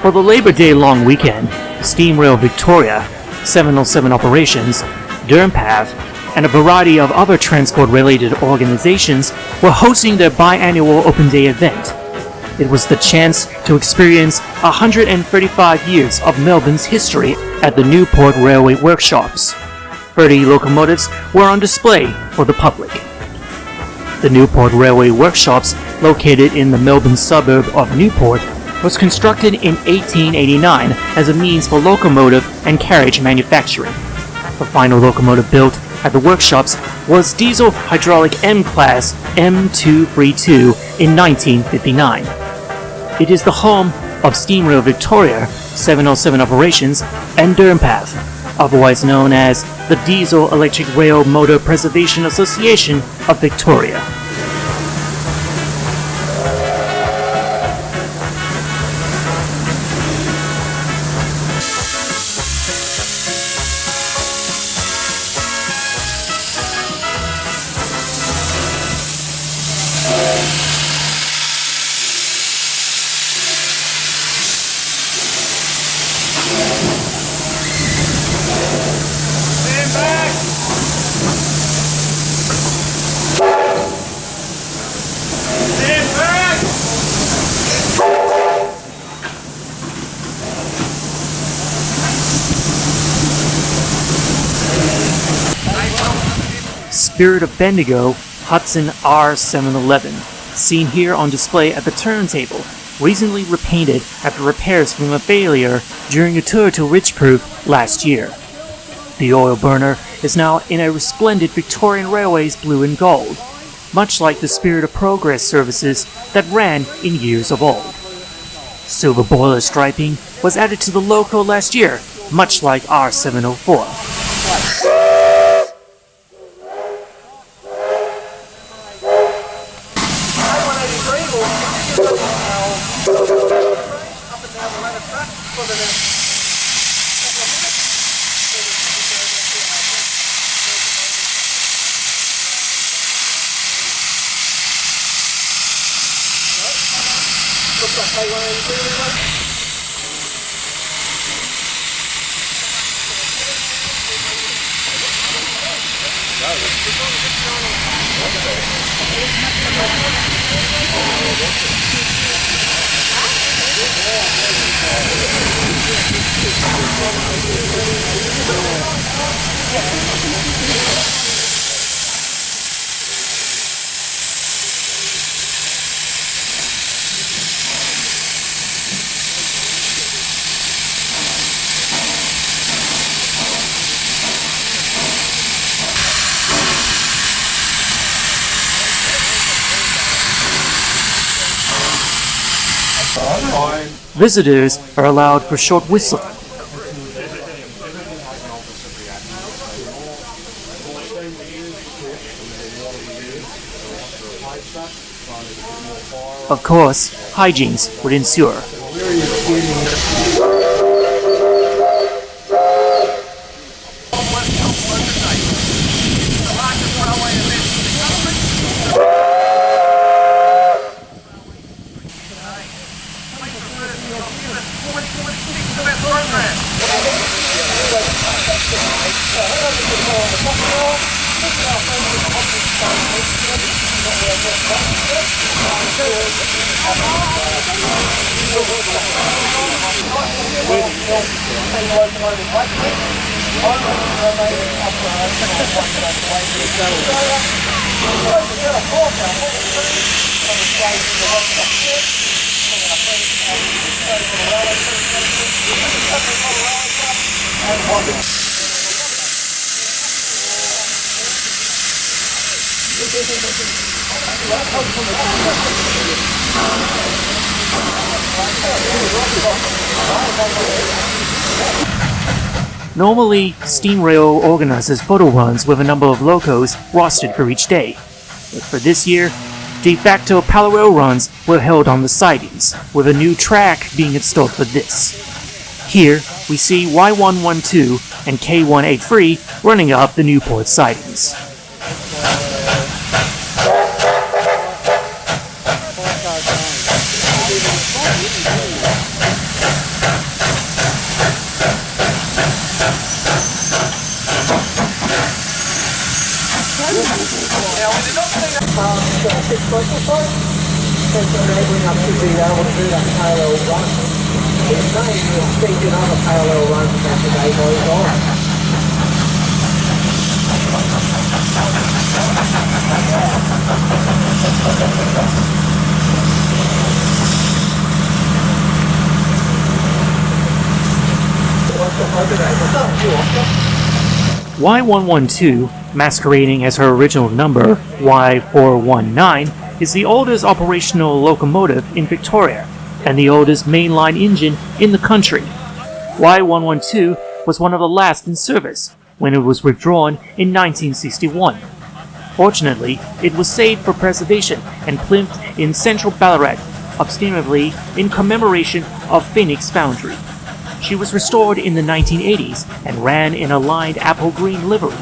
For the Labor Day long weekend, Steam Rail Victoria, 707 Operations, Dermpath, and a variety of other transport-related organizations were hosting their biannual Open Day event. It was the chance to experience 135 years of Melbourne's history at the Newport Railway Workshops. 30 locomotives were on display for the public. The Newport Railway Workshops, located in the Melbourne suburb of Newport, was constructed in 1889 as a means for locomotive and carriage manufacturing. The final locomotive built at the workshops was diesel hydraulic M-Class M232 in 1959. It is the home of Steam Rail Victoria, 707 Operations, and Dermpath, otherwise known as the Diesel Electric Rail Motor Preservation Association of Victoria. Spirit of Bendigo Hudson R711, seen here on display at the turntable, recently repainted after repairs from a failure during a tour to Richproof last year. The oil burner is now in a resplendent Victorian Railways blue and gold, much like the Spirit of Progress services that ran in years of old. Silver boiler striping was added to the loco last year, much like R704. Visitors are allowed for short whistling. Of course, hijinks would ensue. Normally, Steam Rail organizes photo runs with a number of locos rostered for each day. But for this year, de-facto parallel runs were held on the sidings, with a new track being installed for this. Here, we see Y112 and K183 running up the Newport sidings. 6 months or so, since enabling us to be able to do that parallel run. We may see another parallel run as the day goes on. Y112, masquerading as her original number, Y419, is the oldest operational locomotive in Victoria and the oldest mainline engine in the country. Y112 was one of the last in service when it was withdrawn in 1961. Fortunately, it was saved for preservation and plinth in central Ballarat, ostensibly in commemoration of Phoenix Foundry. She was restored in the 1980s and ran in a lined apple green livery.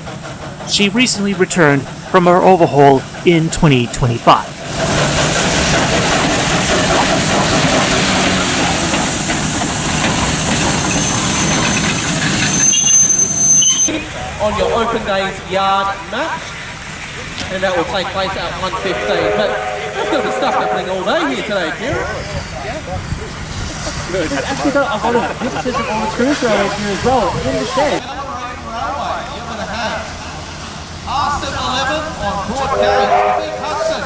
She recently returned from her overhaul in 2025. On your open days yard match, and that will take place at 1:15. But there's going to be stuff happening all day here today, Kieran. Good. Actually, I've got a hypnotism on the screw thrower here as well, in the shed. Railway, you're going to have R711 on Broad Gauge, Big Hudson.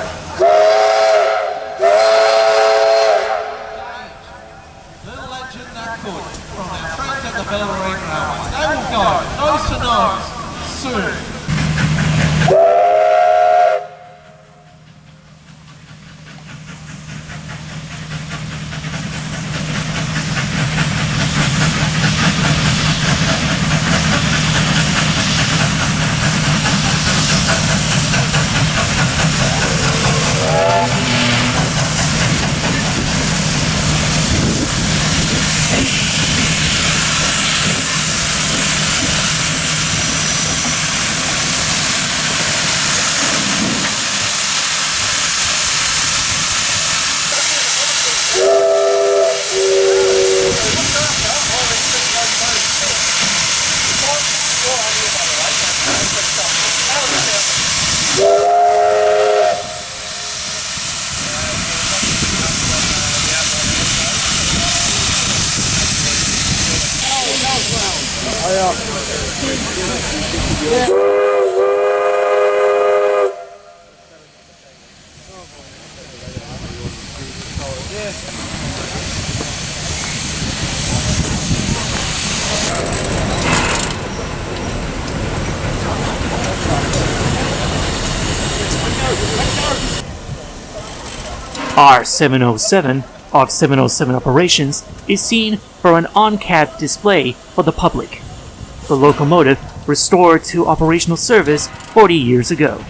The legend that could, from our friends at the Bellarine Railways. They will go nose to nose soon. R707 of 707 operations is seen for an on-cab display for the public. The locomotive restored to operational service 40 years ago.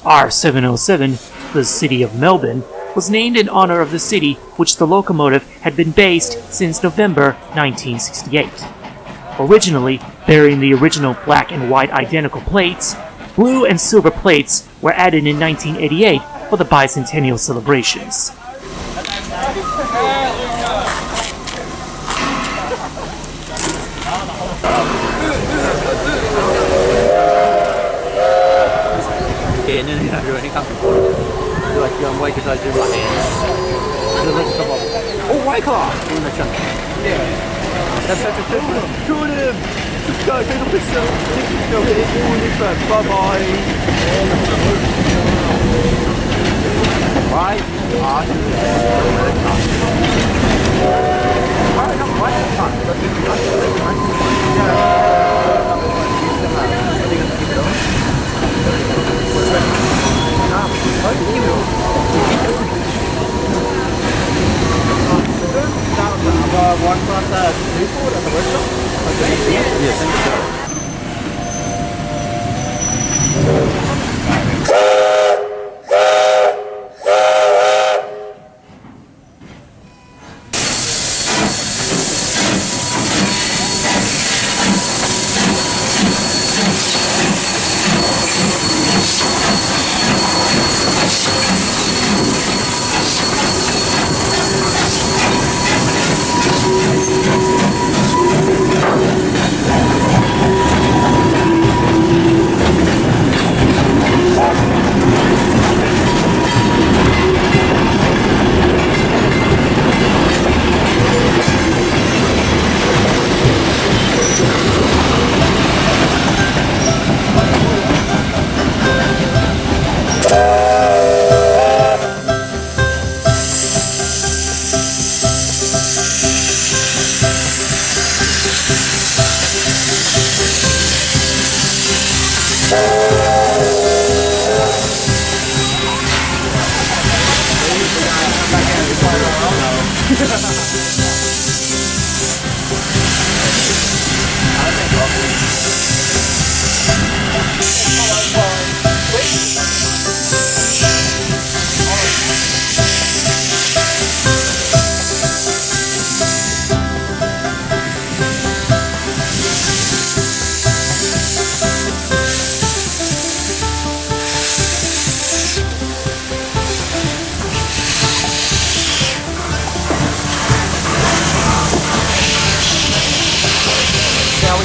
R707, the City of Melbourne, was named in honor of the city which the locomotive had been based since November 1968. Originally bearing the original black and white identical plates, blue and silver plates were added in 1988 for the bicentennial celebrations. Hiện nên là rồi hay không? Rồi trường quay cái thời trường lại. Rồi let's come up. Oh, white car! Doing the chunk. Yeah. That's such a good one. Intuitive! Just go, take a picture. Go get it, do it first. Bye-bye. Right? One from Newport at the workshop? Okay. Yes, thank you.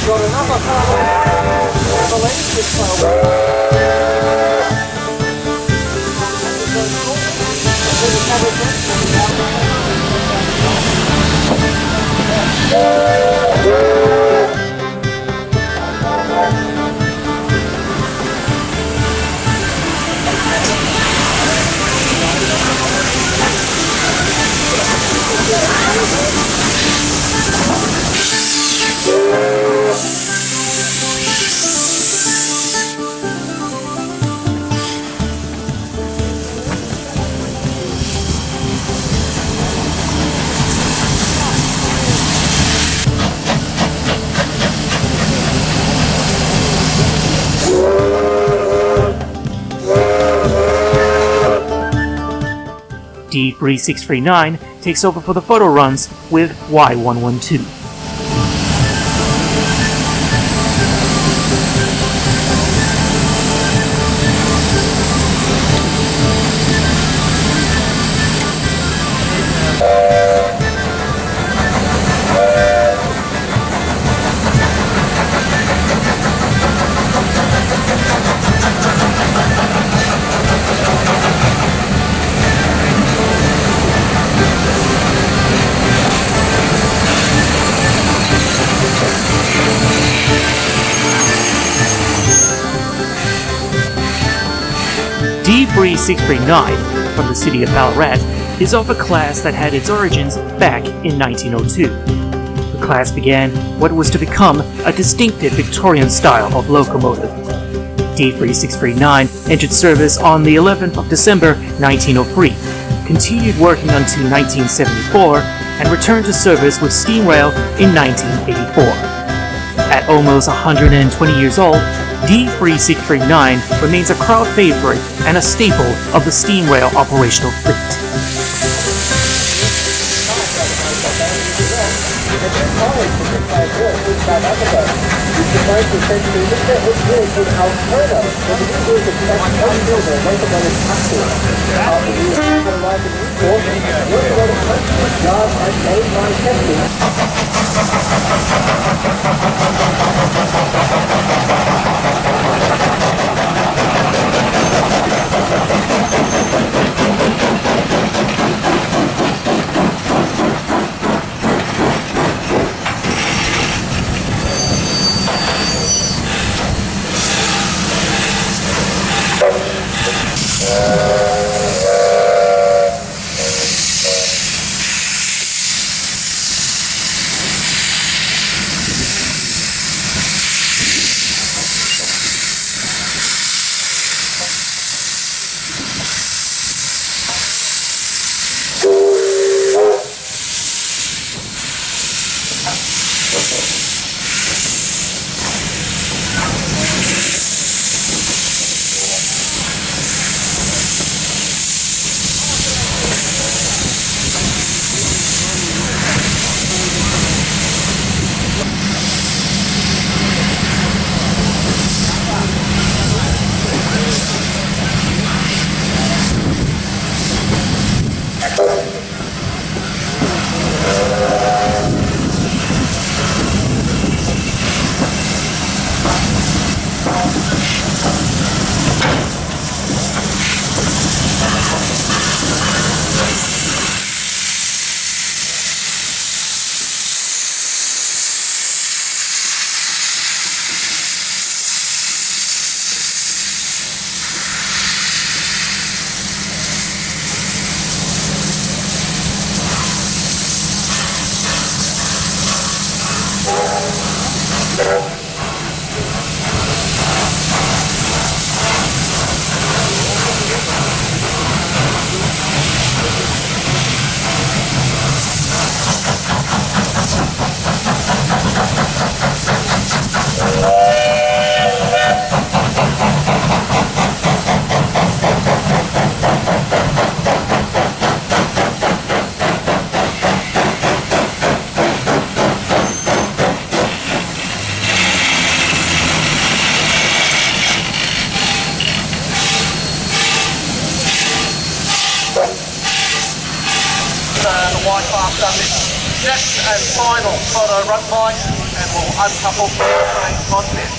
Got another car the lens D3639 takes over for the photo runs with Y112. D3639 from the city of Ballarat is of a class that had its origins back in 1902. The class began what was to become a distinctive Victorian style of locomotive. D3639 entered service on the 11th of December 1903, continued working until 1974, and returned to service with steam rail in 1984. At almost 120 years old, D3639 remains a crowd favorite and a staple of the steam rail operational fleet. The white class done this next and final photo run by, and we'll uncouple the main content.